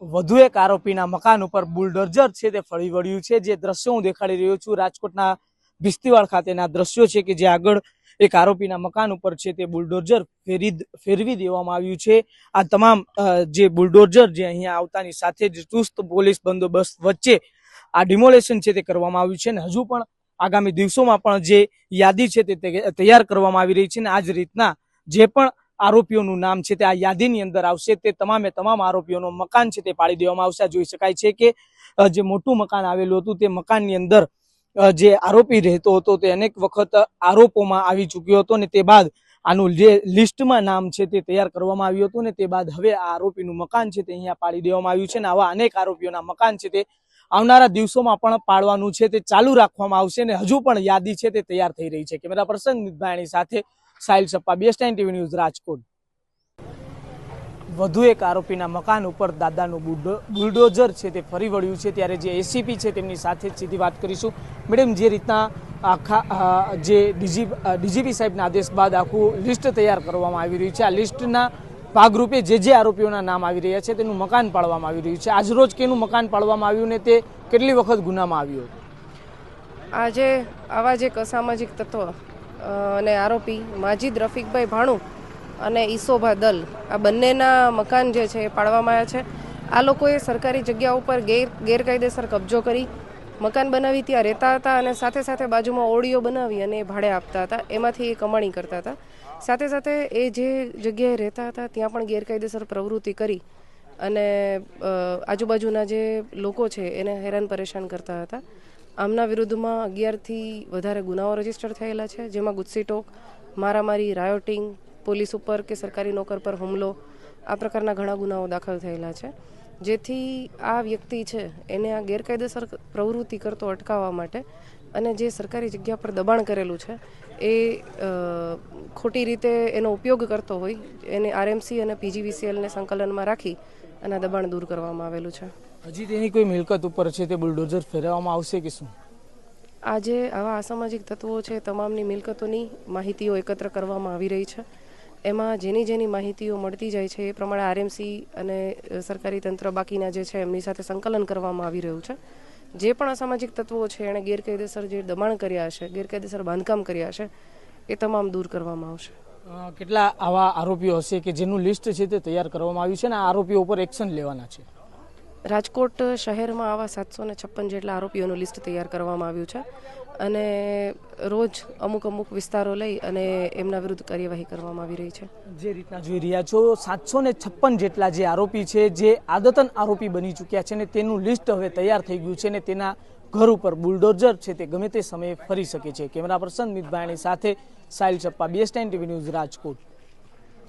વધુ એક આરોપીના મકાન ઉપર બુલડોઝર છે તે ફરી વળ્યું છે। જે દ્રશ્યો હું દેખાડી રહ્યો છું રાજકોટના ભીસ્તીવાડ ખાતેના દ્રશ્યો છે કે જે આગળ એક આરોપીના મકાન ઉપર છે તે બુલડોઝર ફેરવી દેવામાં આવ્યું છે। આ તમામ જે બુલડોઝર જે અહીંયા આવતાની સાથે જ ચુસ્ત પોલીસ બંદોબસ્ત વચ્ચે આ ડિમોલેશન છે તે કરવામાં આવ્યું છે અને હજુ પણ આગામી દિવસોમાં પણ જે યાદી છે તે તૈયાર કરવામાં આવી રહી છે અને આ જ રીતના જે પણ આરોપીઓનું નામ છે તે આ યાદીની અંદર આવશે તે તમામે તમામ આરોપીઓનું મકાન છે તે પાડી દેવામાં આવશે। જોઈ શકાય છે કે જે મોટું મકાન આવેલું હતું તે મકાનની અંદર જે આરોપી રહેતો હતો તે અનેક વખત આરોપોમાં આવી ચૂક્યો હતો અને તે બાદ આનું જે લિસ્ટમાં નામ છે તે તૈયાર કરવામાં આવ્યું હતું અને તે બાદ હવે આ આરોપીનું મકાન છે તે અહીંયા પાડી દેવામાં આવ્યું છે અને આવા અનેક આરોપીઓના મકાન છે તે આવનારા દિવસોમાં પણ પાડવાનું છે તે ચાલુ રાખવામાં આવશે અને હજુ પણ યાદી છે તે તૈયાર થઈ રહી છે। કેમેરા પર્સન મિતભાઈની સાથે Sahil Sappa, BS9 TV news, Rajkot. વધુ એક આરોપીના મકાન ઉપર દાદાનું બુલડોઝર છે તે ફરી વળ્યું છે ત્યારે જે એસીપી છે તેમની સાથે સીધી વાત કરીશું। મેડમ, જે રીતના આખા જે ડીજીપી સાહેબના આદેશ બાદ આખું લિસ્ટ તૈયાર કરવામાં આવી રહ્યું છે, આ લિસ્ટના ભાગરૂપે જે આરોપીઓના નામ આવી રહ્યા છે તેનું મકાન પાડવામાં આવી રહ્યું છે। આજરોજ કેનું મકાન પાડવામાં આવ્યું ને તે કેટલી વખત ગુનામાં આવ્યું હતું? આજે આવા જે અસામાજિક તત્વ અને આરોપી માજીદ રફીકભાઈ ભાણુ અને ઈસોભા દલ આ બંનેના મકાન જે છે એ પાડવામાં આવ્યા છે। આ લોકોએ સરકારી જગ્યા ઉપર ગેરકાયદેસર કબજો કરી મકાન બનાવી ત્યાં રહેતા હતા અને સાથે સાથે બાજુમાં ઓડીઓ બનાવી અને ભાડે આપતા હતા, એમાંથી એ કમાણી કરતા હતા। સાથે સાથે એ જે જગ્યાએ રહેતા હતા ત્યાં પણ ગેરકાયદેસર પ્રવૃત્તિ કરી અને આજુબાજુના જે લોકો છે એને હેરાન પરેશાન કરતા હતા। આમના વિરુદ્ધમાં 11થી વધારે ગુનાઓ રજીસ્ટર થયેલા છે, જેમાં ગુસ્સીટોક, મારામારી, રાયોટિંગ, પોલીસ ઉપર કે સરકારી નોકર પર હુમલો, આ પ્રકારના ઘણા ગુનાઓ દાખલ થયેલા છે। જેથી આ વ્યક્તિ છે એને આ ગેરકાયદેસર પ્રવૃત્તિ કરતો અટકાવવા માટે અને જે સરકારી જગ્યા પર દબાણ કરેલું છે એ ખોટી રીતે એનો ઉપયોગ કરતો હોય એને RMC અને PGVCLને સંકલનમાં રાખી અને દબાણ દૂર કરવામાં આવેલું છે। હજી તેની કોઈ મિલકત ઉપર છે તે બુલડોઝર ફેરવવામાં આવશે કે શું? આજે આવા અસામાજિક તત્વો છે તમામની મિલકતોની માહિતીઓ એકત્ર કરવામાં આવી રહી છે। એમાં જેની માહિતીઓ મળતી જાય છે એ પ્રમાણે RMC અને સરકારી તંત્ર બાકીના જે છે એમની સાથે સંકલન કરવામાં આવી રહ્યું છે। જે પણ અસામાજિક તત્વો છે એણે ગેરકાયદેસર જે દબાણ કર્યા છે, ગેરકાયદેસર બાંધકામ કર્યા છે એ તમામ દૂર કરવામાં આવશે। કેટલા આવા આરોપીઓ હશે કે જેનું લિસ્ટ છે તે તૈયાર કરવામાં આવ્યું છે અને આ આરોપીઓ ઉપર એક્શન લેવાના છે? રાજકોટ શહેરમાં આવા 756 જેટલા આરોપીઓનું લિસ્ટ તૈયાર કરવામાં આવ્યું છે અને રોજ અમુક વિસ્તારો લઈ અને એમના વિરુદ્ધ કાર્યવાહી કરવામાં આવી રહી છે। જે રીતના જોઈ રહ્યા છો 756 જેટલા જે આરોપી છે જે આદતન આરોપી બની ચૂક્યા છે ને તેનું લિસ્ટ હવે તૈયાર થઈ ગયું છે ને તેના ઘર ઉપર બુલડોઝર છે તે ગમે તે સમયે ફરી શકે છે। કેમેરા પર્સન મિતભાઈની સાથે Sahil Sappa, BS9 TV news, Rajkot.